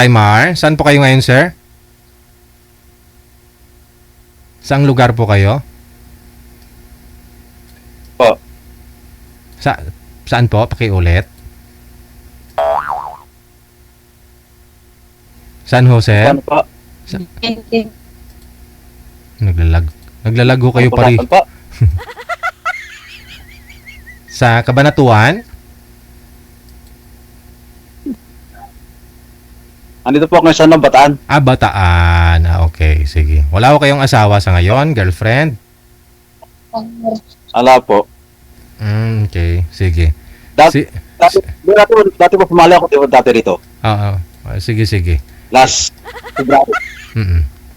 Aymar, saan po kayo ngayon, sir? Saang lugar po kayo? Po. Saan po? Pakiulit. Saan ho, sir? Ano po? Naglalag ho kayo pari. Po. Sa Cabanatuan? Andito po ako sa Bataan. Bataan. Okay, sige. Wala ko kayong asawa sa ngayon, girlfriend? Ala po. Okay, sige. Dati po pumali ako dati rito. Oo. Sige, sige. Last February.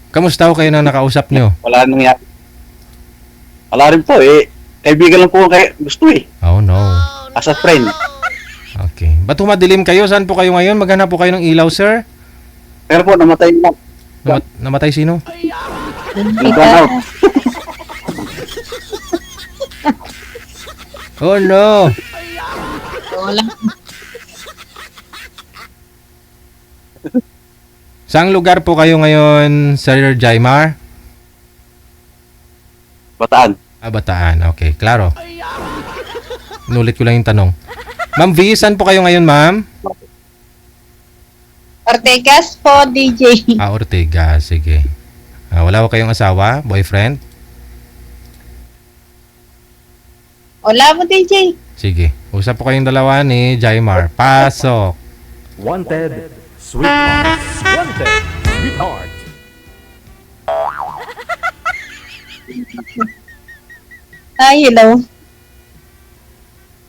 Kamusta ho kayo na nakausap nyo? Wala nang nangyari. Wala rin po eh. Kaibigan lang po kay gusto eh. Oh, no. As a friend. Okay. Ba't humadilim kayo? Saan po kayo ngayon? Maghanap po kayo ng ilaw, sir? Pero po namatay na. Namatay sino? Nag-burn out. Oh, no. Wala. Saang lugar po kayo ngayon, Sir Jaimar? Bataan. Bataan. Okay, klaro. Inulit ko lang yung tanong. Ma'am V, saan po kayo ngayon, ma'am? Ortegas po, DJ. Ortega. Sige. Wala ko kayong asawa? Boyfriend? Wala mo, DJ. Sige. Usap po kayong dalawa ni Jaimar. Pasok. Wanted, sweetheart. Wanted, sweetheart. Hi, hello.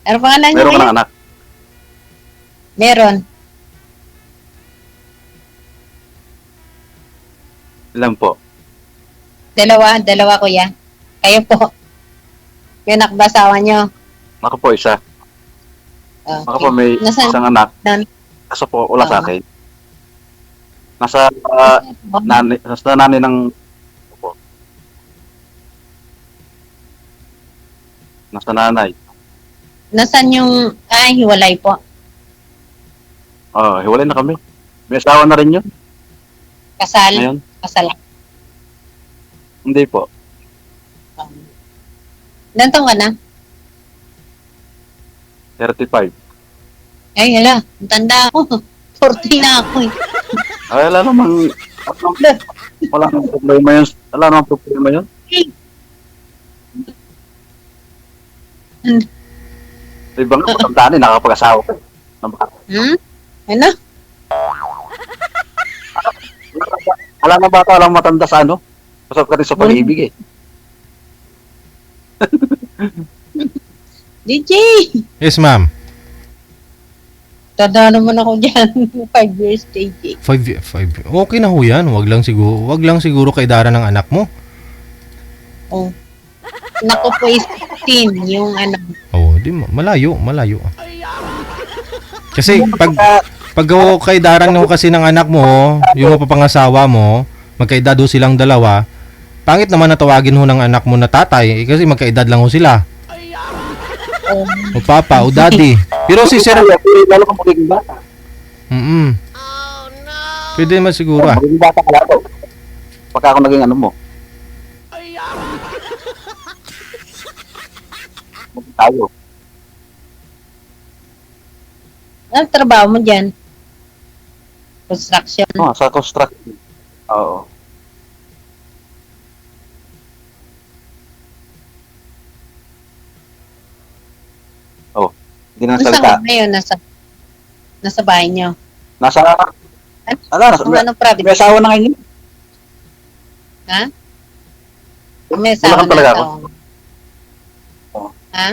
Ano pangalan niyo Meron ka ngayon? ng anak. Meron. Ilan po? Dalawa kuya. Kayo po. Yung nakbasawa niyo. Ako po isa. Okay. Ako po may Nasaan? isang anak. Nan- Kaso po wala sa akin. Nasa nasa nanay ng po. Nasa nanay. Nasaan yung... Ay, hiwalay po. Hiwalay na kami. May asawa na rin yun. Kasal. Ngayon. Kasal. Hindi po. Ilan taon ka na? 35. Ay, hala. Ang tanda ako. 40 na ako eh. Ay, wala namang problema yun. Wala namang problema yun. Ibang matandaan eh, nakapag-asawa ko. Ano? Alam na bata, alam matanda sa ano? Pasap ka rin sa pag-ibig eh. DJ! Yes, ma'am. Tanda naman ako dyan. 5 years, DJ. 5. Okay na ho yan. Wag lang siguro kaidara ng anak mo. Oh. Naku po is 15, yung ano. Di malayo. Kasi pag kaidaran mo kasi ng anak mo, yung mapapangasawa mo, magkaedad ho silang dalawa, pangit naman na tawagin ho ng anak mo na tatay, kasi magkaedad lang ho sila. O papa, o daddy. Pero si sir, Lalo kang magiging bata. pwede naman siguro Magiging bata ka lalo. Pagka ako naging ano mo. Tayo. Ano trabaho mo dyan? Construction. Sa construction. Oo. Hindi na Saan salita. ka ngayon? Nasa bahay niyo? Nasa, Anong province? may asawa na ngayon. Ha? May Bulacan asawa talaga na ako. tao. Oo. Ha?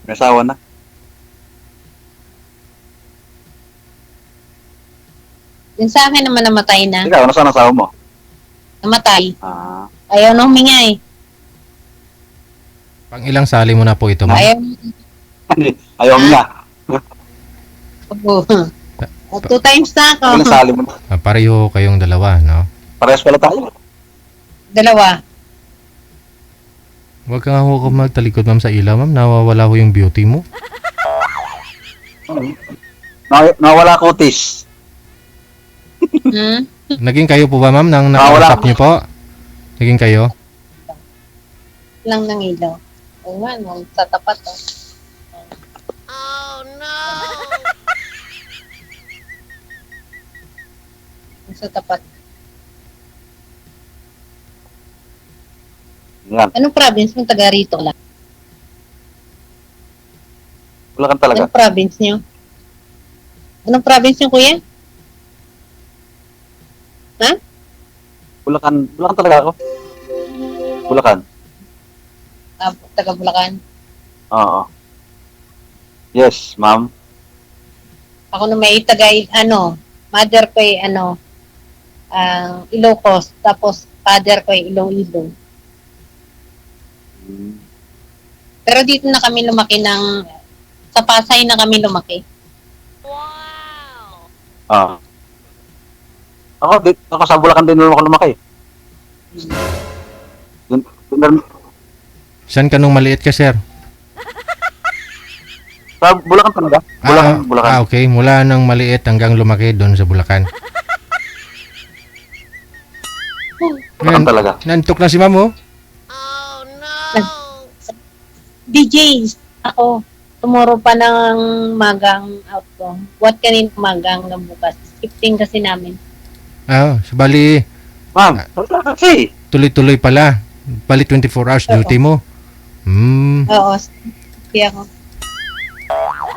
May asawa na. Yung sa akin naman namatay na. Ikaw, nasaan ang asawa mo? Namatay. Ayaw Ayaw na huminga eh. pang ilang sali mo na po ito, ma'am? Ayaw. nga. Oo. 2 times na ako. Ilang sali mo na. Pareho kayong dalawa, no? Parehas pala tayo. Dalawa. Huwag ka nga ho magtalikod, ma'am, sa ilaw, ma'am. Nawawala ho yung beauty mo. Nawala kutis. Hmm? Naging kayo po ba, ma'am, nang wala. nakausap niyo po? Naging kayo? Lang ng ilaw. Oo nga, no, sa tapat. Oh. Sa tapat. Yan. Anong province mo? Taga rito lang. Bulacan talaga. Anong province niyo? Anong province niyo, kuya? Bulacan talaga ako. Bulacan. Ah, taga Bulacan. Oo. Yes, ma'am. Ako na may taga, mother ko ay, Ilocos. Tapos, father ko ay Iloilo. Pero dito na kami lumaki sa Pasay na kami lumaki. Ah. Ako sa Bulacan din ako lumaki. Dun, Saan ka nung maliit ka, sir? sa Bulacan talaga. Bulacan. Okay. Mula nang maliit hanggang lumaki doon sa Bulacan. Bulacan talaga. Nantok na si ma'am, oh. DJ, ako, tomorrow pa ng magang out ko. What kanin magang na bukas? Shifting kasi namin. Bali, Ma'am, wala kasi. tuloy-tuloy pala. Bali 24 hours duty mo. Oo, kaya ako.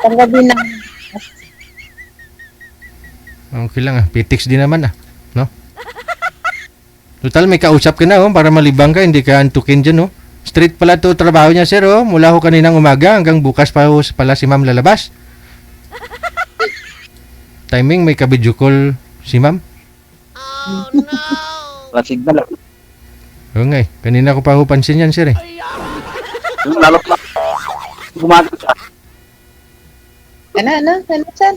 Paggabi na. Okay lang, PTX din naman, no? Total, may kausap ka na, para malibang ka, hindi ka antukin dyan, Straight pala to trabaho niya, sir, mula ho kaninang umaga hanggang bukas pa ho pala si ma'am lalabas. Timing, may ka-video call si ma'am. Wala signal. Oo nga, kanina ko pa ho pansin yan, sir, Yung lalo pa. Gumagal siya. Ano, sir?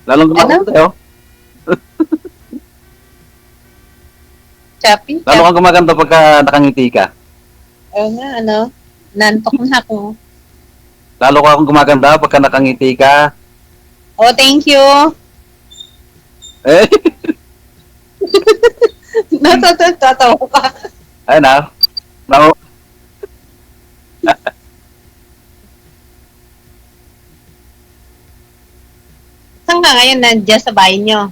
Lalong gumagal tayo. Choppy? Lalo kang gumaganda pagka nakangiti ka. Oo nga, nantok na ako. Lalo ka akong gumaganda pagka nakangiti ka. Oh, thank you. Eh, Natatawa ka. ayun na. Nako. Saan ka ngayon? Nandiyan sa bahay nyo.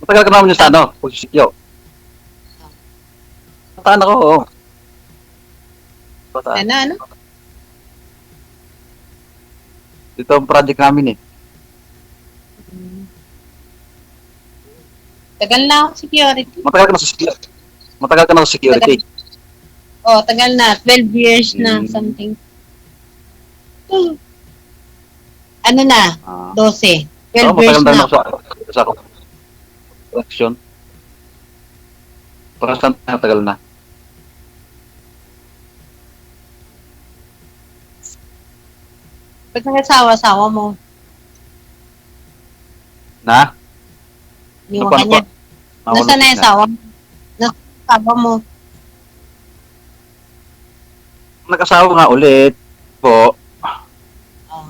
Matagal ka naman yung sa pagsisikyo. Pataan ako, oo. Pataan. Ano? Ito ang project namin eh. Tagal na ako security. Matagal ka na sa security. Matagal ka na sa security. Oh, tagal na. 12 years na, something. Ano na? Ah. 12. 12 Oo, years matagal na na. ako sa election. Parang matagal na. Ba't nag-asawa-asawa mo? Na? Iniwan ka niya. Nasaan na yung asawa mo? Nasaan yung asawa mo? Nag-asawa nga ulit po. Oh.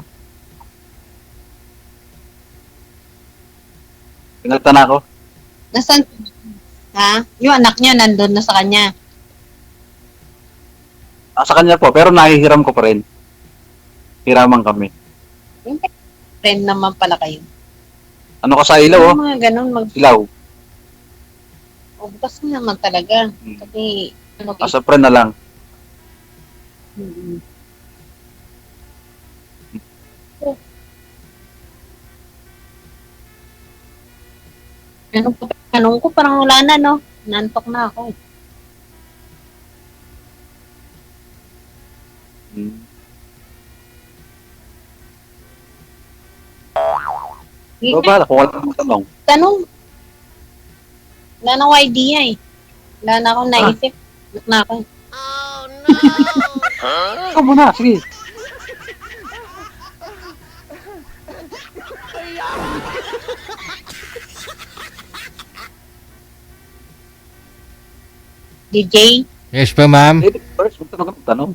Pinagta na ako. Nasaan? Ha? Yung anak niya nandun na sa kanya. Sa kanya po, pero nahihiram ko pa rin. Hiraman kami. Yung friend naman pala kayo. Ano ka sa ilaw, Yung mga ganun, Ilaw. bukas na naman talaga. Kasi, Sa friend na lang. Mm-mm. Anong ko, parang wala na, no? Nantok na ako. So, bala, kung wala kang tanong. Tanong. Wala na akong idea eh. Wala na akong naisip. Wala na ako. Ikaw muna, sige. DJ? Yes pa, ma'am. First, huwag ka magtanong.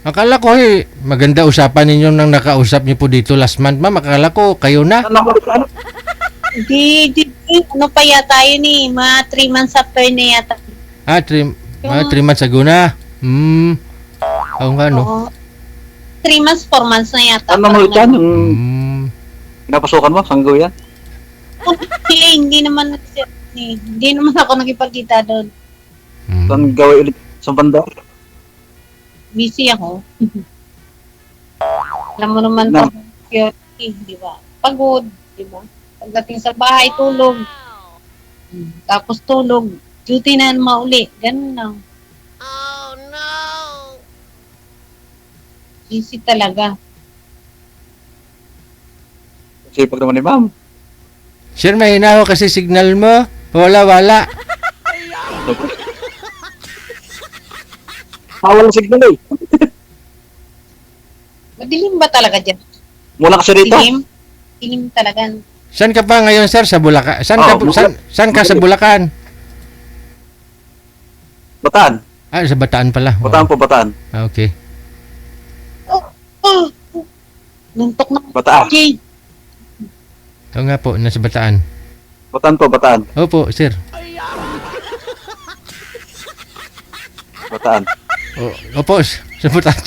Akala ko maganda usapan ninyo nang nakausap niyo po dito last month, ma'am. Akala ko kayo na. Ano? Di, ano pa yata yun eh, mga 3 months after na yata. 3 months ago na. Oo nga, no? Oo. 3 months, 4 months na yata. Ano naman yan? Yung pinapasukan mo? Sanggo yan? Hindi naman ako nakipagkita doon. Saan gawin ulit sa banda? Busy ako. Alam mo naman Na- security, di ba? Pagod, di ba? Pagdating sa bahay, tulog. Tapos tulog. Duty na mauli. Ganun lang. Oh, no! Busy talaga. Sipag naman ni ma'am. Sir, mahina ako kasi signal mo. Wala. Bawal ang signal eh. Madilim ba talaga dyan? Mula kasi rito. Dilim talaga. Saan ka pa ngayon, sir? Sa Bulacan? Saan ka sa Bulacan? Bataan. Sa Bataan pala. Bataan po, Bataan. Okay. Oh! Nuntok na. Bataan. Jay! Oo nga po, nasa Bataan. Bataan po, Bataan. Opo, sir. Bataan. Opo, sa Bataan.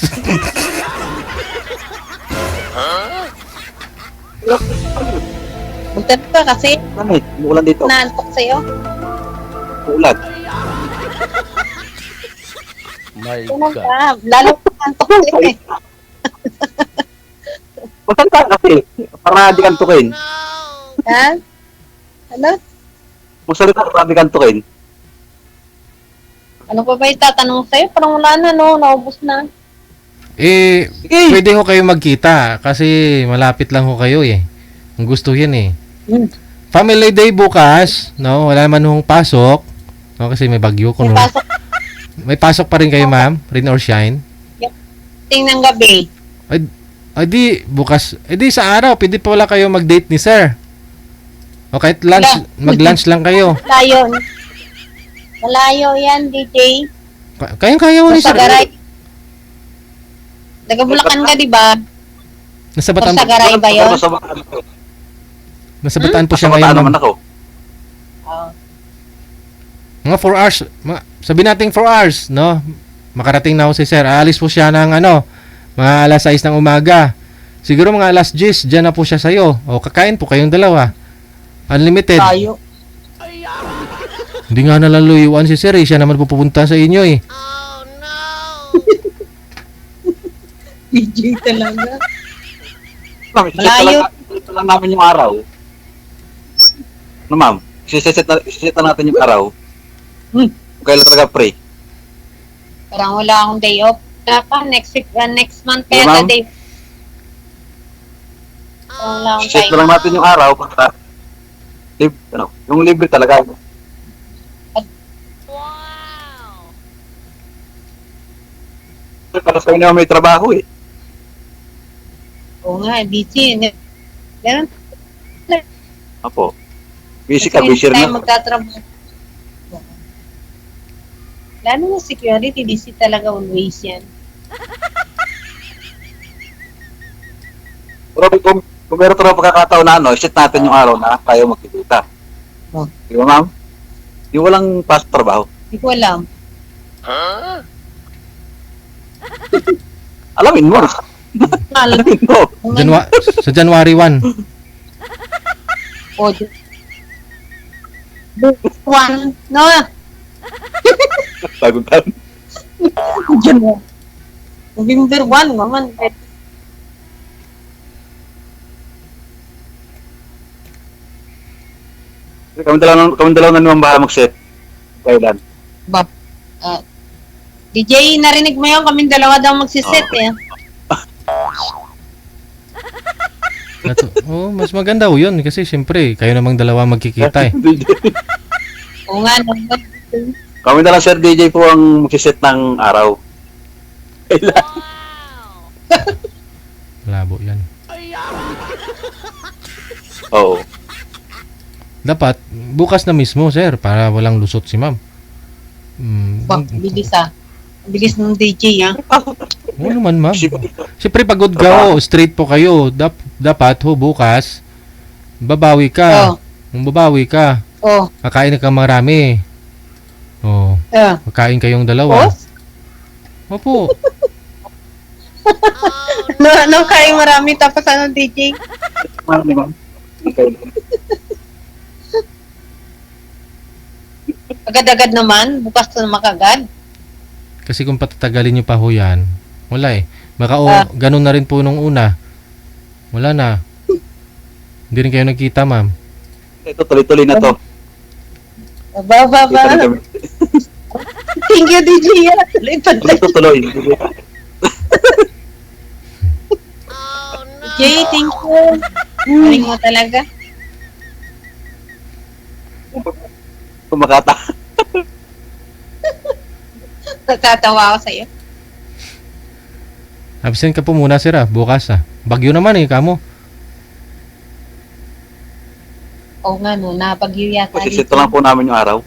Magtanong ka kasi Ano eh? Umuulan dito. naantok sa'yo. Umuulan. My Tunong God. ka. Lalo ka naantok sa'yo eh. Bataan ka kasi. Para di kantukin. Ha? Ano? Magsalita para di kantukin. Ano pa ba itatanong sa'yo? Parang wala na, no? Naubos na. Sige. Pwede ho kayo magkita kasi malapit lang ho kayo eh. Ang gusto yan eh. Family Day bukas, no? Wala man hong pasok. No, kasi may bagyo ko. May No? pasok May pasok pa rin kayo, ma'am? Rain or shine? ting ng gabi. Ay di, bukas. Di sa araw, pwede pa wala kayo mag-date ni sir. O kahit lunch, mag-lunch lang kayo. Malayo. Malayo yan, DJ. Kayang-kaya ho ni Sa sir. garay. Taga-Bulacan ka, di ba? Nasa Bataan, Sa garay ba yun? Sa Bataan po. nasa Bataan po Sa siya ngayon, Bataan naman ma'am. ako. Oh. Mga 4 hours, sabi nating 4 hours, no? Makarating na ho si sir. Aalis po siya ng mga alas 6 ng umaga. Siguro mga alas 10, dyan na po siya sa'yo. O kakain po kayong dalawa. Unlimited. Tayo. Hindi nga nalaluyuan si sir eh. Siya naman po pupunta sa inyo eh. DJ talaga. Ma'am, Malayo. Ito lang namin yung araw. No, ma'am? Isiset na natin yung araw. Kailan talaga pre? Parang wala akong day off. Pa, next week, next month Yeah, kaya ma'am. day. Parang wala akong Isiset time. na lang natin yung araw para yung libre talaga. Para sa inyo may trabaho eh. Oo nga, busy. Ganun. Apo. Busy ka, Kasi busy rin tayo ako. magtatrabaho. Lalo na security, busy talaga always yan. Pero kung meron talaga pagkakataon na iset natin yung araw na tayo magkikita. Oh. Di ba, ma'am? Yung walang pasok trabaho. Hindi ko alam. Alamin mo. Alam Alamin mo. Sa January 1. ko. One. No. Bagong taon. Diyan mo. November 1 naman. Kami dalawa na naman baka mag-set. Kailan? Bab. DJ, narinig mo yun? Kaming dalawa daw magsiset eh. Mas maganda ho yun kasi siyempre kayo namang dalawa magkikita eh. Oo nga, no. Kami na lang Sir DJ po ang mag-set ng araw. Kailan? Labo yan. Oo. Dapat bukas na mismo sir para walang lusot si ma'am. Bilis ah. Bilis ng DJ ah. Oo naman, ma'am. Kasi Siyempre, pagod ka, straight po kayo. Dapat, bukas, babawi ka. Oh. Babawi ka. Oh. Kakain ka marami. Oh, kakain kayong dalawa. Opo. No, kayo marami tapos ano, DJ? marami, ma'am. Okay. Agad-agad naman, bukas na makagad. Kasi kung patatagalin nyo pa ho yan, wala eh. Baka ganun na rin po nung una. Wala na. Hindi rin kayo nagkita, ma'am. Ito, tuloy-tuloy na to. Ba. Tuloy-tuloy. Thank you, DJ. Tuloy-tuloy. DJ, thank you. Galing mo talaga. Kumakata. Natatawa ako sa'yo. Absent ka po muna, sir, bukas Bagyo naman eh, kamo. Oo nga, no, napagyo yata. Masisito lang po namin yung araw.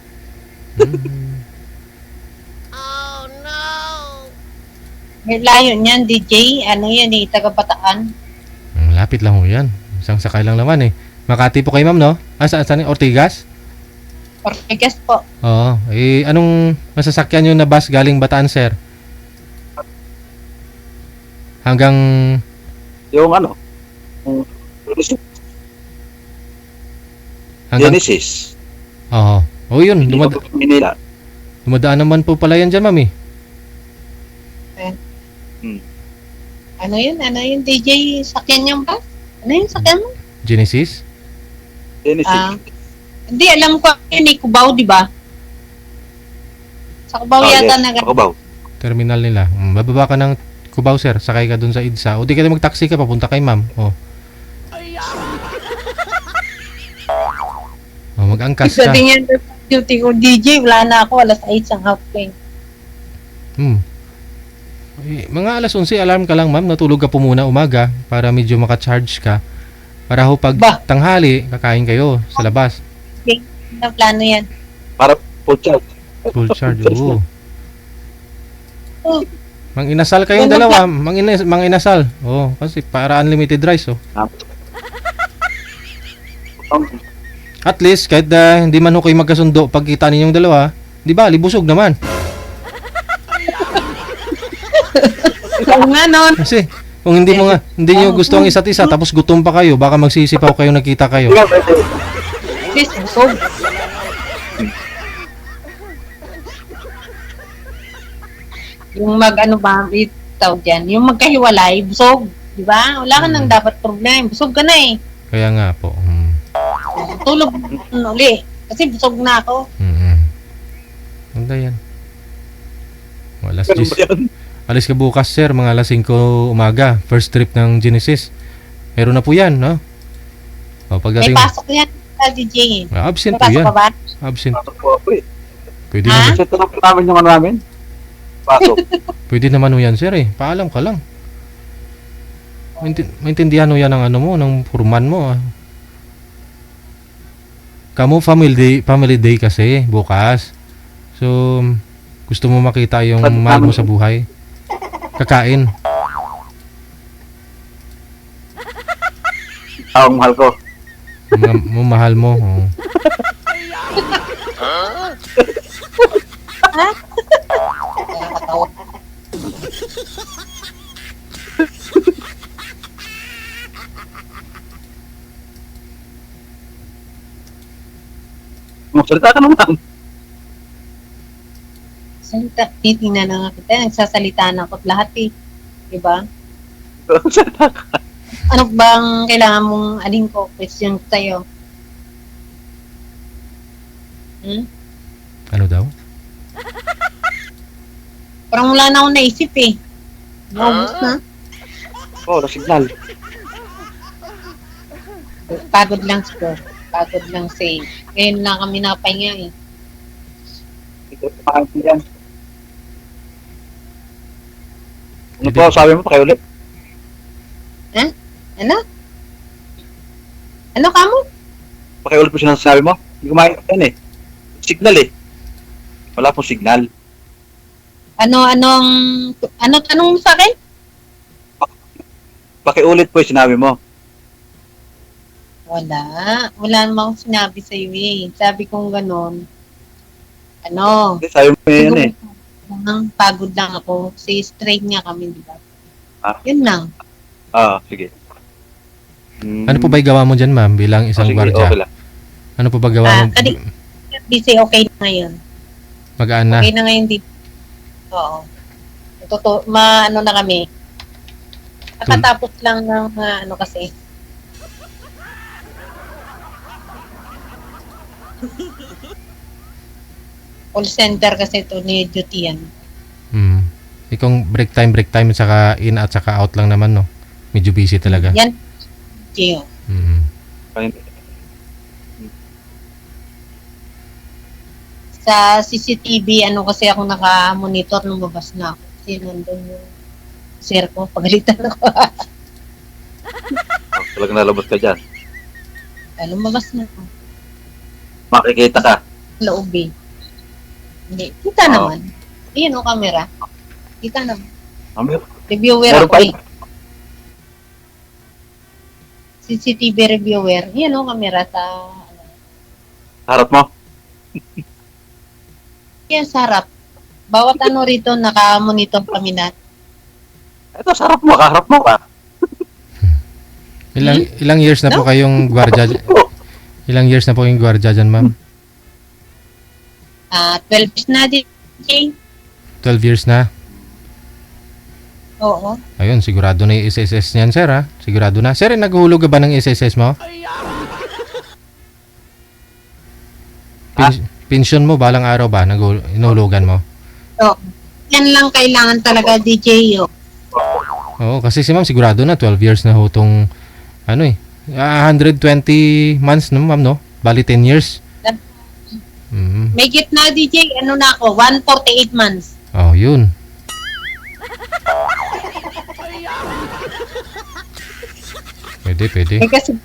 May layo niyan, DJ. Ano yan eh, taga-Bataan. Lapit lang ho yan. Isang sakay lang naman eh. Makati po kayo, ma'am, no? Saan? Ortigas? Ortigas po. Oo. Eh, anong masasakyan nyo na bus galing Bataan, sir? Hanggang... Yung ano, Genesis. Oo. Oh, yun. Manila. Dumadaan naman po pala yan dyan, ma'am eh. Ano yun, DJ? Sakyan niyo ba? Ano yun, sakyan mo? Genesis? Genesis. Hindi, alam ko yun eh, Cubao, di ba? Sa Cubao yata na Cubao. Terminal nila. Bababa ka ng Cubao, sir. Sakay ka dun sa EDSA. O di ka mag-taxi ka, papunta kay ma'am. O. O, mag-angkas ka. Pagdating yan sa duty ko, DJ, wala na ako, alas 8 ang half plane. Eh, mga alas 11, alarm ka lang, ma'am. Natulog ka po muna umaga para medyo maka-charge ka. Para ho pag tanghali, kakain kayo sa labas. Okay, ano plano yan? Para full charge. Full charge, oo. Mang-inasal kayong dalawa. Mang-inasal. Oo, kasi para unlimited rice, oh. At least, kahit hindi man ho kayo magkasundo, pagkita ninyong dalawa, di ba, libusog naman. Oo nga nun. Kasi, kung hindi nyo gusto ang isa't isa, tapos gutom pa kayo, baka magsisipaw kayo, nagkita kayo. Please, busog. Yung ano ba, tawag dyan, yung magkahiwalay, busog. Di ba? Wala ka nang dapat problem. Busog ka na eh. Kaya nga po. Tulog uli. Kasi busog na ako. Ganda yan. Alis ka bukas, sir, mga alas 5 umaga. First trip ng Genesis. Meron na po yan, no? O, pagdating... May pasok yan sa DJ. Absent May po pasok yan. ka ba? Absent. Pasok po ako eh. Pwede Ha? naman, Set na po namin yung ano namin. Pasok. pwede naman ho yan, sir, eh. Paalam ka lang. Maintindihan ho yan ng ano mo, ng purman mo, Kamu family day kasi bukas. So, gusto mo makita yung mahal mo sa buhay. Kakain. Ang mahal ko. Mahal mo. Oh. Nakakatawa. Magsalita ka naman. Titingnan na nga kita. Nagsasalita na ako lahat eh. Diba? Magsalita ka. Ano bang kailangan mong aling ko question sa'yo? Ano daw? Parang wala na akong naisip eh. Naubos na. Oo, signal. Pagod lang siguro. Pagod lang say. Ngayon lang kami napahinga eh. Ito, pakain yan. Ano po, sabi mo pa kayo ulit? Ano? Ano ka mo? Pakiulit po siya sinasabi mo? Hindi kumain yan eh. Signal eh. Wala pong signal. Ano tanong mo sa akin? Pakiulit po yung sinabi mo. Wala. Wala namang sinabi sa iyo eh. Sabi kong ganon. Ano? Hindi, sabi mo yan eh. Pagod lang ako. Si straight nga kami, di ba? Ah. Yun lang. Sige. Ano po ba gawa mo dyan, ma'am, bilang isang sige, gwardiya? okay lang. Ano po ba gawa mo? Busy, okay na ngayon. Magaan na. Okay na ngayon dito. Oo. Ano na kami. Nakatapos lang ng ano kasi. Call center kasi ito ni duty yan. Ikong break time, saka in at saka out lang naman, no? Medyo busy talaga. Yan. Gio. Sa CCTV, ano kasi ako naka-monitor nung babas na ako. Kasi nandun yung sir ko, pagalitan ako. Talagang nalabas ka dyan. Lumabas na ako. Makikita ka. Loob eh. Hindi. Kita naman. Ayan o, camera. Kita naman. Reviewer Meron ako pa eh. CCTV reviewer. Ayan o, camera sa... Harap mo. Yan, sarap. Bawat ano rito, naka-monitor kami na. Ito, sarap mo. Kaharap mo ka. Ilang years na po kayong gwardiya? Ilang years na po kayong gwardiya dyan, ma'am? 12 years na din, Jay. 12 years na? Oo. Ayun, sigurado na yung SSS niyan, sir, ha? Sigurado na. Sir, naghulog ka ba ng SSS mo? Pension mo, balang araw ba? Inuhulugan mo? So, yan lang kailangan talaga, DJ. Oo, kasi si ma'am, sigurado na 12 years na ho tong, 120 months, no, ma'am, no? Bali 10 years. May gitna, DJ. Ano na ako? 148 months. Oh, yun. Pwede. Eh, kasi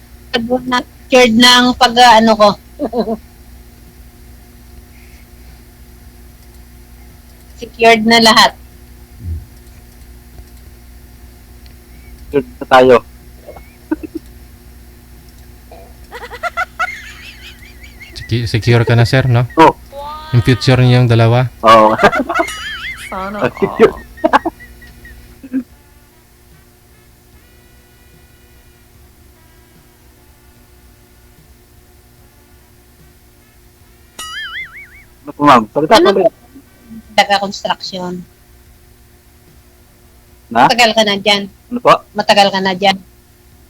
na secured ng pag-ano ko. Secured na lahat. Sure na tayo. Secure ka na, sir, no? Oo. Yung future niyo yung dalawa. Oo. Sana Secure. Ano po, ma'am? Salita Ano ko rin. Taga-construction. Na? Matagal ka na dyan. Ano po? Matagal ka na dyan.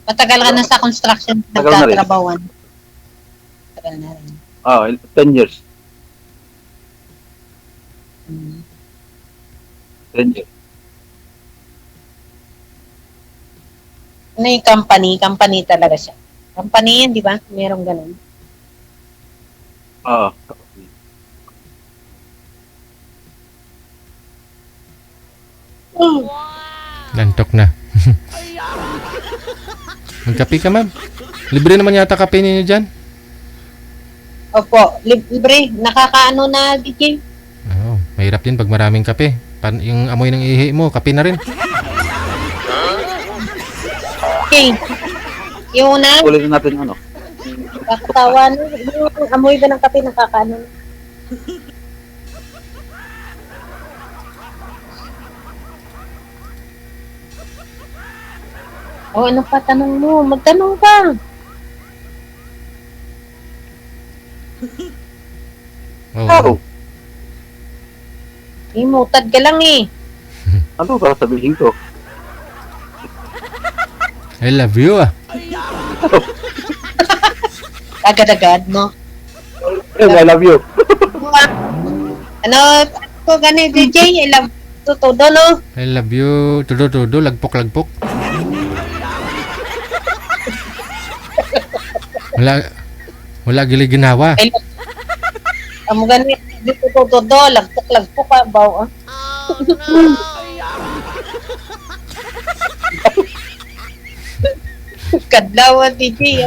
Matagal ka na sa construction Matagal na rin. nagtatrabawan. Matagal na rin. 10 years. Hmm. 10 years. Ano yung company? Company talaga siya. Company yan, di ba? Merong ganun. Oo. Lantok na. Magkape ka, ma'am. Libre naman yata kape ninyo dyan. Opo, libre. Nakakaano na, DJ? Oo, mahirap din pag maraming kape. Yung amoy ng ihi mo, kape na rin. Okay. Yung una, Ulitin natin ano. kakatawan. Yung amoy ba ng kape nakakaano? O, ano pa tanong mo? Magtanong ka. Oo. Oh. Imutad ka lang eh. Ano ba sabihin ko? I love you, ah. Agad-agad, no? I love you. Ano ko gani, DJ? Ilang todo, no? I love you. Tudo, lagpok. Wala gili ginawa. Amo gani, dito todo, lagpok ka, baw, ah. Kadlaw, DJ,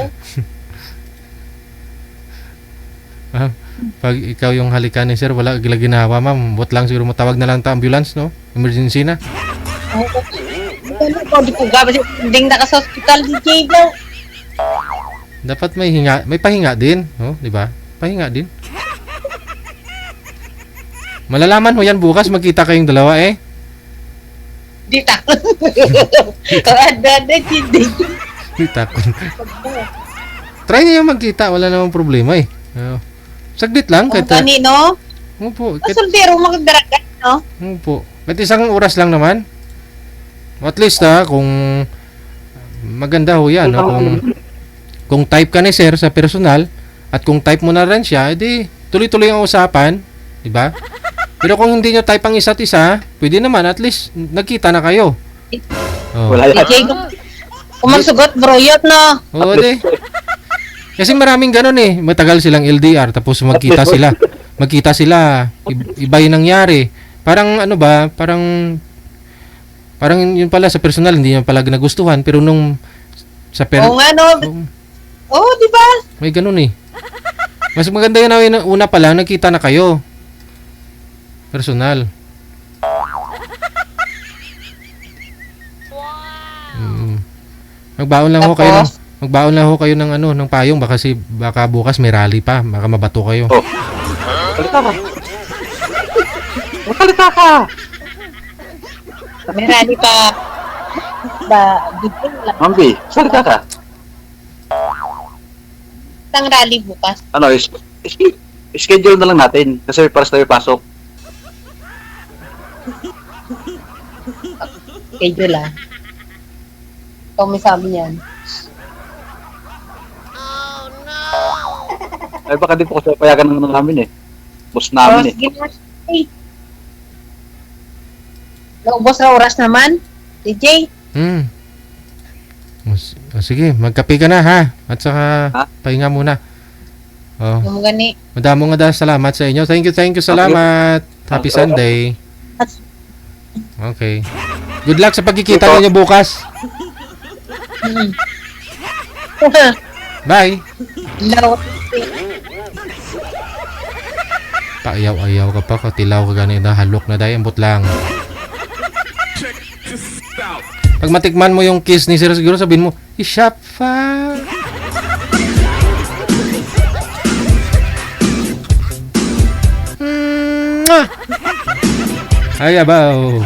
ah. Pag ikaw yung halikan ni sir, wala gila ginawa, ma'am. Buat lang siguro matawag na lang ta ambulance, no? Emergency na. Ano ko, di ko gabas. Hindi na ka sa hospital, DJ daw. Dapat may pahinga din, no? Di ba? Pahinga din. Malalaman mo yan bukas, magkita kayong dalawa eh. Di takot. Ada, hindi. Kita ko. Try niyo magkita, wala namang problema eh. Saglit lang, Kung kahit... kanino, Opo, kahit... kasultero magdaragan, no? Opo. Kahit isang oras lang naman. At least kung maganda ho yan, no? Kung type ka ni sir sa personal, at kung type mo na rin siya, edi tuloy-tuloy ang usapan, di ba? Pero kung hindi nyo type ang isa't isa, pwede naman, at least nagkita na kayo. Oh. Wala yan. DJ, kung magsugot, broyot, no? Oo, di. Kasi maraming ganun eh. Matagal silang LDR tapos magkita sila. Magkita sila. Iba yung nangyari. Parang ano ba? Parang yun pala sa personal hindi niya pala nagustuhan. Pero nung sa Oo nga, no? Oo, di ba? may ganun eh. Mas maganda yun na una pa lang nagkita na kayo. Personal. Magbaon lang ho kayo ng magbaon lang ho kayo ng ng payong baka bukas may rally pa, baka mabato kayo. Oh. Salita ka. Salita ka. May rally pa. Dito lang. Mambi, salita ka. Tang rally bukas. Ano, schedule na lang natin kasi para tayo pasok. Schedule lang. Ikaw may sabi niyan. Ay baka di po kasi payagan ng namin eh. Boss Oh, namin eh. sige na. Hey. Naubos na oras naman. DJ. Sige, magkape ka na ha. At saka Ha? pahinga muna. Oh, Yung gani. madamo nga salamat sa inyo. Thank you, salamat. Happy Sunday. Okay. Good luck sa pagkikita ninyo bukas. Bye. Hello. Paayaw-ayaw ka pa, katilaw ka ganito, halok na dahil, ambot lang. Pag matikman mo yung kiss ni Sir, siguro sabihin mo, Ishapa! Ay, abaw!